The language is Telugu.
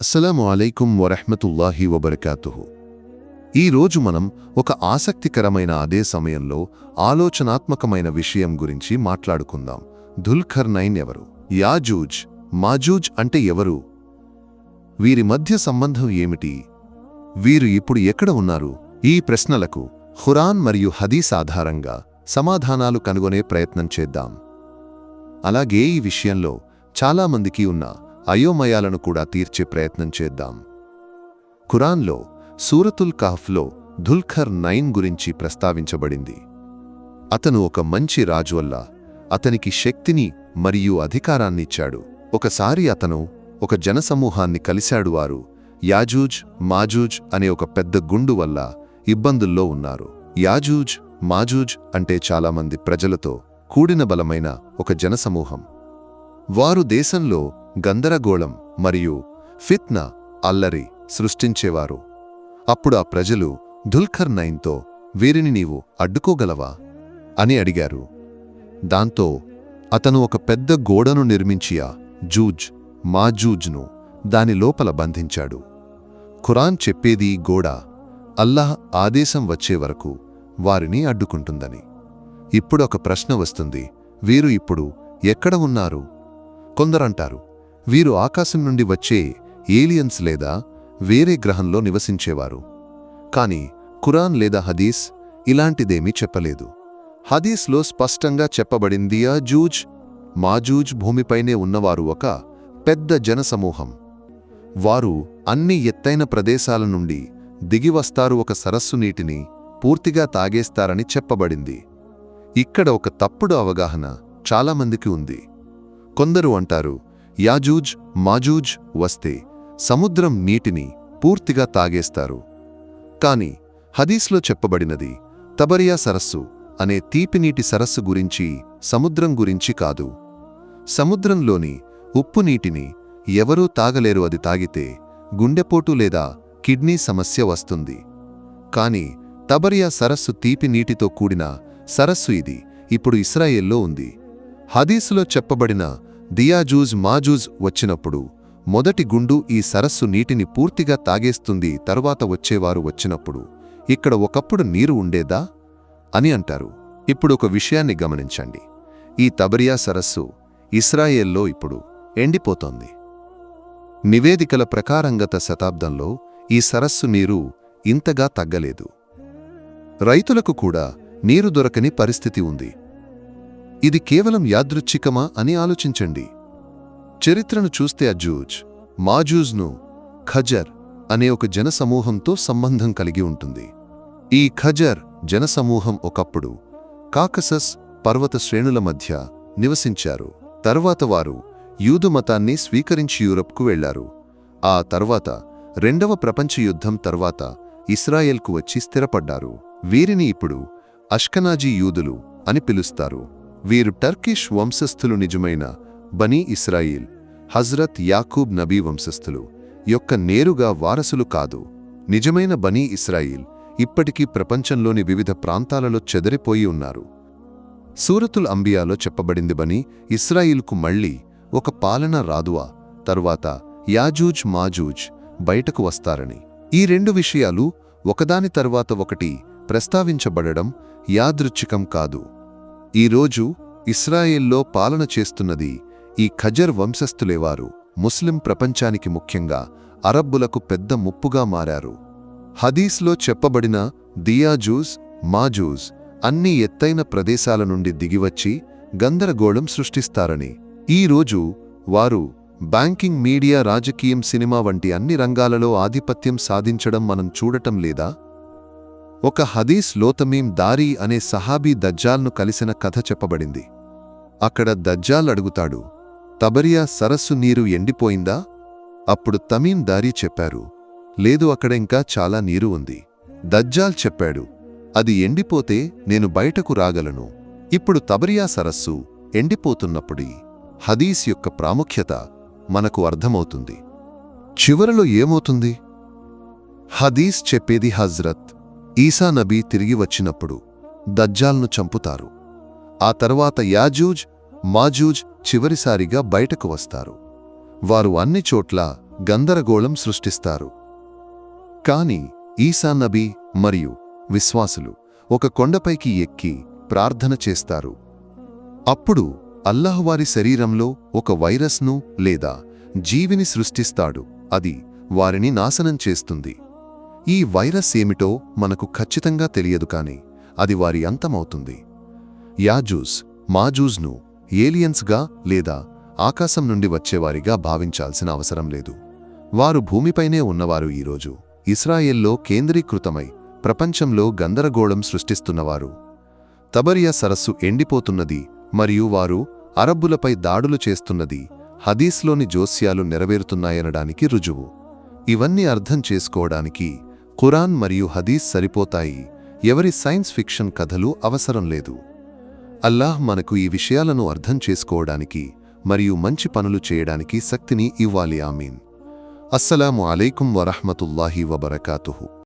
అస్సలాము అలైకుం వరహ్మతుల్లాహి వబరకాతుహు. ఈరోజు మనం ఒక ఆసక్తికరమైన అదే సమయంలో ఆలోచనాత్మకమైన విషయం గురించి మాట్లాడుకుందాం. ధుల్ఖర్నైన్ ఎవరు? యాజూజ్ మాజూజ్ అంటే ఎవరు? వీరి మధ్య సంబంధం ఏమిటి? వీరు ఇప్పుడు ఎక్కడ ఉన్నారు? ఈ ప్రశ్నలకు ఖురాన్ మరియు హదీస్ ఆధారంగా సమాధానాలు కనుగొనే ప్రయత్నం చేద్దాం. అలాగే ఈ విషయంలో చాలామందికి ఉన్న అయోమయాలను కూడా తీర్చే ప్రయత్నం చేద్దాం. ఖురాన్లో సూరతుల్ కహ్ఫ్లో ధుల్ఖర్నైన్ గురించి ప్రస్తావించబడింది. అతను ఒక మంచి రాజు వల్ల అతనికి శక్తిని మరియు అధికారాన్నిచ్చాడు. ఒకసారి అతను ఒక జనసమూహాన్ని కలిశాడు. వారు యాజూజ్ మాజూజ్ అనే ఒక పెద్ద గుండు వల్ల ఇబ్బందుల్లో ఉన్నారు. యాజూజ్ మాజూజ్ అంటే చాలామంది ప్రజలతో కూడిన బలమైన ఒక జనసమూహం. వారు దేశంలో గందరగోళం మరియు ఫిత్నా అల్లరి సృష్టించేవారు. అప్పుడు ఆ ప్రజలు ధుల్ఖర్నైన్తో వీరిని నీవు అడ్డుకోగలవా అని అడిగారు. దాంతో అతను ఒక పెద్ద గోడను నిర్మించి జూజ్ మాజూజ్ను దాని లోపల బంధించాడు. ఖురాన్ చెప్పేది ఈ గోడ అల్లాహ్ ఆదేశం వచ్చే వరకు వారిని అడ్డుకుంటుందని. ఇప్పుడొక ప్రశ్న వస్తుంది, వీరు ఇప్పుడు ఎక్కడ ఉన్నారు? కొందరంటారు వీరు ఆకాశం నుండి వచ్చే ఏలియన్స్ లేదా వేరే గ్రహంలో నివసించేవారు. కాని ఖురాన్ లేదా హదీస్ ఇలాంటిదేమీ చెప్పలేదు. హదీస్లో స్పష్టంగా చెప్పబడింది యాజూజ్ మాజూజ్ భూమిపైనే ఉన్నవారు ఒక పెద్ద జనసమూహం. వారు అన్ని ఎత్తైన ప్రదేశాల నుండి దిగివస్తారు. ఒక సరస్సు నీటిని పూర్తిగా తాగేస్తారని చెప్పబడింది. ఇక్కడ ఒక తప్పుడు అవగాహన చాలామందికి ఉంది. కొందరు అంటారు యాజూజ్ మాజూజ్ వస్తే సముద్రం నీటిని పూర్తిగా తాగేస్తారు. కాని హదీస్లో చెప్పబడినది తబరియా సరస్సు అనే తీపినీటి సరస్సు గురించి, సముద్రం గురించి కాదు. సముద్రంలోని ఉప్పు నీటిని ఎవరూ తాగలేరు. అది తాగితే గుండెపోటు లేదా కిడ్నీ సమస్య వస్తుంది. కాని తబరియా సరస్సు తీపి నీటితో కూడిన సరస్సు. ఇది ఇప్పుడు ఇస్రాయేల్లో ఉంది. హదీసులో చెప్పబడిన దియాజూజ్ మాజూజ్ వచ్చినప్పుడు మొదటి గుండు ఈ సరస్సు నీటిని పూర్తిగా తాగేస్తుంది. తరువాత వచ్చేవారు వచ్చినప్పుడు ఇక్కడ ఒకప్పుడు నీరు ఉండేదా అని అంటారు. ఇప్పుడు ఒక విషయాన్ని గమనించండి. ఈ తబరియా సరస్సు ఇస్రాయేల్లో ఇప్పుడు ఎండిపోతోంది. నివేదికల ప్రకారం గత శతాబ్దంలో ఈ సరస్సు నీరు ఇంతగా తగ్గలేదు. రైతులకు కూడా నీరు దొరకని పరిస్థితి ఉంది. ఇది కేవలం యాదృచ్ఛికమా అని ఆలోచించండి. చరిత్రను చూస్తే యాజూజ్ మాజూజ్ను ఖజర్ అనే ఒక జనసమూహంతో సంబంధం కలిగి ఉంటుంది. ఈ ఖజర్ జనసమూహం ఒకప్పుడు కాకసస్ పర్వత శ్రేణుల మధ్య నివసించారు. తర్వాత వారు యూదు మతాన్ని స్వీకరించి యూరప్కు వెళ్లారు. ఆ తర్వాత రెండవ ప్రపంచ యుద్ధం తర్వాత ఇస్రాయేల్కు వచ్చి స్థిరపడ్డారు. వీరిని ఇప్పుడు అష్కనాజీ యూదులు అని పిలుస్తారు. వీరు టర్కిష్ వంశస్థులు. నిజమైన బనీ ఇస్రాయిల్ హజ్రత్ యాకూబ్ నబీ వంశస్థులు యొక్క నేరుగా వారసులు కాదు. నిజమైన బనీ ఇస్రాయిల్ ఇప్పటికీ ప్రపంచంలోని వివిధ ప్రాంతాలలో చెదరిపోయి ఉన్నారు. సూరతుల్ అంబియాలో చెప్పబడింది బనీ ఇస్రాయిల్కు మళ్లీ ఒక పాలన రాదువా తరువాత యాజూజ్ మాజూజ్ బయటకు వస్తారని. ఈ రెండు విషయాలు ఒకదాని తరువాత ఒకటి ప్రస్తావించబడడం యాదృచ్ఛికం కాదు. ఈరోజు ఇస్రాయేల్లో పాలన చేస్తున్నది ఈ ఖజర్ వంశస్థులేవారు. ముస్లిం ప్రపంచానికి ముఖ్యంగా అరబ్బులకు పెద్ద ముప్పుగా మారారు. హదీస్లో చెప్పబడిన దియాజూజ్ మాజూజ్ అన్ని ఎత్తైన ప్రదేశాల నుండి దిగివచ్చి గందరగోళం సృష్టిస్తారని. ఈరోజు వారు బ్యాంకింగ్, మీడియా, రాజకీయం, సినిమా వంటి అన్ని రంగాలలో ఆధిపత్యం సాధించడం మనం చూడటం లేదా? ఒక హదీస్ లోతమీం దారీ అనే సహాబీ దజ్జాల్ను కలిసిన కథ చెప్పబడింది. అక్కడ దజ్జాల్ అడుగుతాడు, తబరియా సరస్సు నీరు ఎండిపోయిందా? అప్పుడు తమీం దారీ చెప్పారు, లేదు, అక్కడ ఇంకా చాలా నీరు ఉంది. దజ్జాల్ చెప్పాడు, అది ఎండిపోతే నేను బయటకు రాగలను. ఇప్పుడు తబరియా సరస్సు ఎండిపోతున్నప్పుడు హదీస్ యొక్క ప్రాముఖ్యత మనకు అర్థమవుతుంది. చివరలో ఏమవుతుంది? హదీస్ చెప్పేది హజ్రత్ ఈసా నబీ తిరిగి వచ్చినప్పుడు దజ్జాల్ను చంపుతారు. ఆ తర్వాత యాజూజ్ మాజూజ్ చివరిసారిగా బయటకు వస్తారు. వారు అన్ని చోట్ల గందరగోళం సృష్టిస్తారు. కాని ఈసా నబీ మరియు విశ్వాసులు ఒక కొండపైకి ఎక్కి ప్రార్థన చేస్తారు. అప్పుడు అల్లాహ్ వారి శరీరంలో ఒక వైరస్ను లేదా జీవిని సృష్టిస్తాడు. అది వారిని నాశనం చేస్తుంది. ఈ వైరస్ ఏమిటో మనకు ఖచ్చితంగా తెలియదు కాని అది వారి అంతమవుతుంది. యాజూజ్ మాజూజ్ను ఏలియన్స్గా లేదా ఆకాశం నుండి వచ్చేవారిగా భావించాల్సిన అవసరం లేదు. వారు భూమిపైనే ఉన్నవారు. ఈరోజు ఇస్రాయేల్లో కేంద్రీకృతమై ప్రపంచంలో గందరగోళం సృష్టిస్తున్నవారు. తబరియా సరస్సు ఎండిపోతున్నది మరియు వారు అరబ్బులపై దాడులు చేస్తున్నది హదీస్లోని జోస్యాలు నెరవేరుతున్నాయనడానికి రుజువు. ఇవన్నీ అర్థం చేసుకోవడానికి ఖురాన్ మరియు హదీస్ సరిపోతాయి. ఎవరి సైన్స్ ఫిక్షన్ కథలు అవసరం లేదు. అల్లాహ్ మనకు ఈ విషయాలను అర్థం చేసుకోవడానికి మరియు మంచి పనులు చేయడానికి శక్తిని ఇవ్వాలి. ఆమీన్. అస్సలాము అలైకుం వరహ్మతుల్లాహి వబరకాతుహు.